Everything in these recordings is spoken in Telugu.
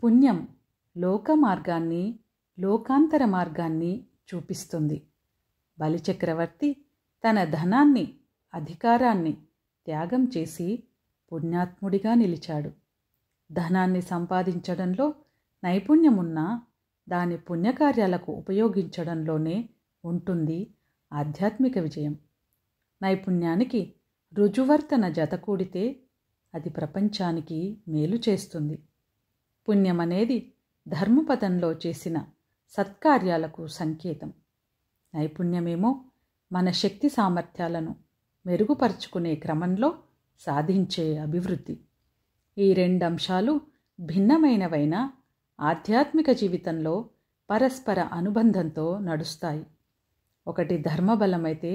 పుణ్యం లోక మార్గాన్ని, లోకాంతర మార్గాన్ని చూపిస్తుంది. బలిచక్రవర్తి తన ధనాన్ని, అధికారాన్ని త్యాగం చేసి పుణ్యాత్ముడిగా నిలిచాడు. ధనాన్ని సంపాదించడంలో నైపుణ్యమున్నా దాని పుణ్యకార్యాలకు ఉపయోగించడంలోనే ఉంటుంది ఆధ్యాత్మిక విజయం. నైపుణ్యానికి రుజువర్తన జతకూడితే అది ప్రపంచానికి మేలు చేస్తుంది. పుణ్యమనేది ధర్మపదంలో చేసిన సత్కార్యాలకు సంకేతం. నైపుణ్యమేమో మన శక్తి సామర్థ్యాలను మెరుగుపరుచుకునే క్రమంలో సాధించే అభివృద్ధి. ఈ రెండంశాలు భిన్నమైనవైనా ఆధ్యాత్మిక జీవితంలో పరస్పర అనుబంధంతో నడుస్తాయి. ఒకటి ధర్మబలమైతే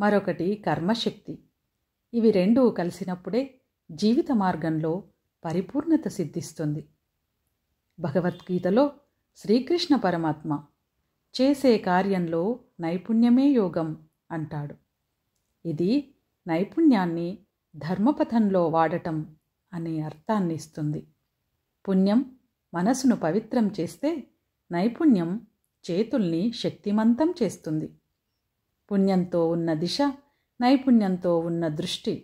మరొకటి కర్మశక్తి. ఇవి రెండూ కలిసినప్పుడే జీవిత మార్గంలో పరిపూర్ణత సిద్ధిస్తుంది. భగవద్గీతలో శ్రీకృష్ణ పరమాత్మ చేసే కార్యంలో నైపుణ్యమే యోగం అంటాడు. ఇది నైపుణ్యాన్ని ధర్మపథంలో వాడటం అనే అర్థాన్ని ఇస్తుంది. పుణ్యం మనసును పవిత్రం చేస్తే నైపుణ్యం చేతుల్ని శక్తిమంతం చేస్తుంది. పుణ్యంతో ఉన్న దిశ, నైపుణ్యంతో ఉన్న దృష్టి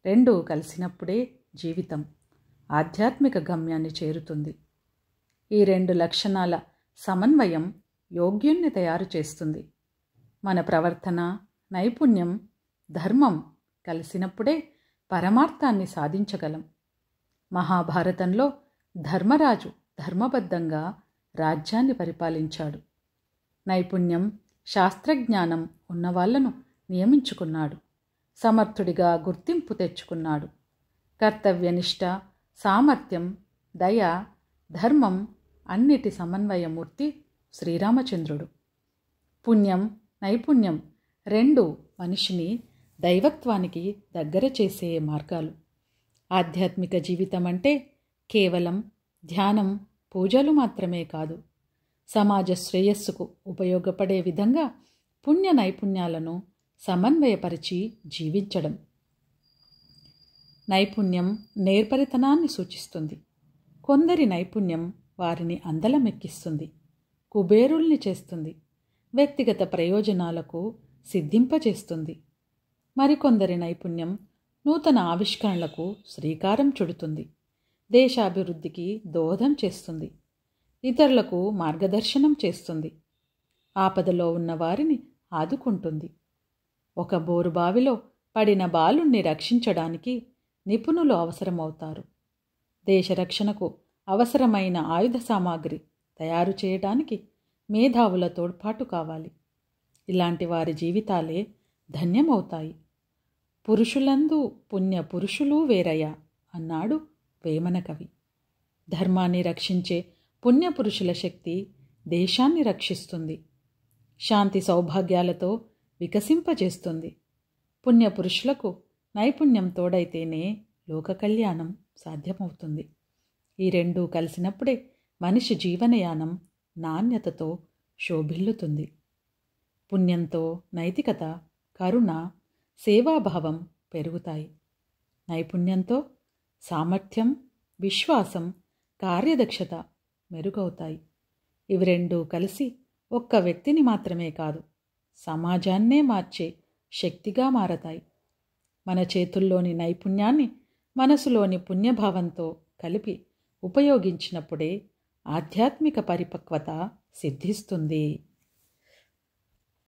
రెండూ కలిసినప్పుడే జీవితం ఆధ్యాత్మిక గమ్యాన్ని చేరుతుంది. ఈ రెండు లక్షణాల సమన్వయం యోగ్యుణ్ణి తయారు చేస్తుంది. మన ప్రవర్తన, నైపుణ్యం, ధర్మం కలిసినప్పుడే పరమార్థాన్ని సాధించగలం. మహాభారతంలో ధర్మరాజు ధర్మబద్ధంగా రాజ్యాన్ని పరిపాలించాడు. నైపుణ్యం, శాస్త్రజ్ఞానం ఉన్నవాళ్లను నియమించుకున్నాడు. సమర్థుడిగా గుర్తింపు తెచ్చుకున్నాడు. కర్తవ్యనిష్ట, సామర్థ్యం, దయ, ధర్మం అన్నిటి సమన్వయమూర్తి శ్రీరామచంద్రుడు. పుణ్యం, నైపుణ్యం రెండు మనిషిని దైవత్వానికి దగ్గర చేసే మార్గాలు. ఆధ్యాత్మిక జీవితం అంటే కేవలం ధ్యానం, పూజలు మాత్రమే కాదు. సమాజ శ్రేయస్సుకు ఉపయోగపడే విధంగా పుణ్య నైపుణ్యాలను సమన్వయపరిచి జీవించడం. నైపుణ్యం నేర్పరితనాన్ని సూచిస్తుంది. కొందరి నైపుణ్యం వారిని అందలమెక్కిస్తుంది, కుబేరుల్ని చేస్తుంది, వ్యక్తిగత ప్రయోజనాలకు సిద్ధింపచేస్తుంది. మరికొందరి నైపుణ్యం నూతన ఆవిష్కరణలకు శ్రీకారం చుడుతుంది, దేశాభివృద్ధికి దోహదం చేస్తుంది, ఇతరులకు మార్గదర్శనం చేస్తుంది, ఆపదలో ఉన్న వారిని ఆదుకుంటుంది. ఒక బోరుబావిలో పడిన బాలుణ్ణి రక్షించడానికి నిపుణులు అవసరమవుతారు. దేశరక్షణకు అవసరమైన ఆయుధ సామాగ్రి తయారు చేయడానికి మేధావుల తోడ్పాటు కావాలి. ఇలాంటి వారి జీవితాలే ధన్యమవుతాయి. పురుషులందు పుణ్య పురుషులు వేరయ్య అన్నాడు వేమన కవి. ధర్మాన్ని రక్షించే పుణ్యపురుషుల శక్తి దేశాన్ని రక్షిస్తుంది, శాంతి సౌభాగ్యాలతో వికసింపజేస్తుంది. పుణ్యపురుషులకు నైపుణ్యం తోడైతేనే లోక కళ్యాణం సాధ్యమవుతుంది. ఈ రెండూ కలిసినప్పుడే మనిషి జీవనయానం నాణ్యతతో శోభిల్లుతుంది. పుణ్యంతో నైతికత, కరుణ, సేవాభావం పెరుగుతాయి. నైపుణ్యంతో సామర్థ్యం, విశ్వాసం, కార్యదక్షత మెరుగవుతాయి. ఇవి రెండూ కలిసి ఒక్క వ్యక్తిని మాత్రమే కాదు, సమాజాన్నే మార్చే శక్తిగా మారతాయి. మన చేతుల్లోని నైపుణ్యాన్ని మనసులోని పుణ్యభావంతో కలిపి ఉపయోగించినప్పుడే ఆధ్యాత్మిక పరిపక్వత సిద్ధిస్తుంది.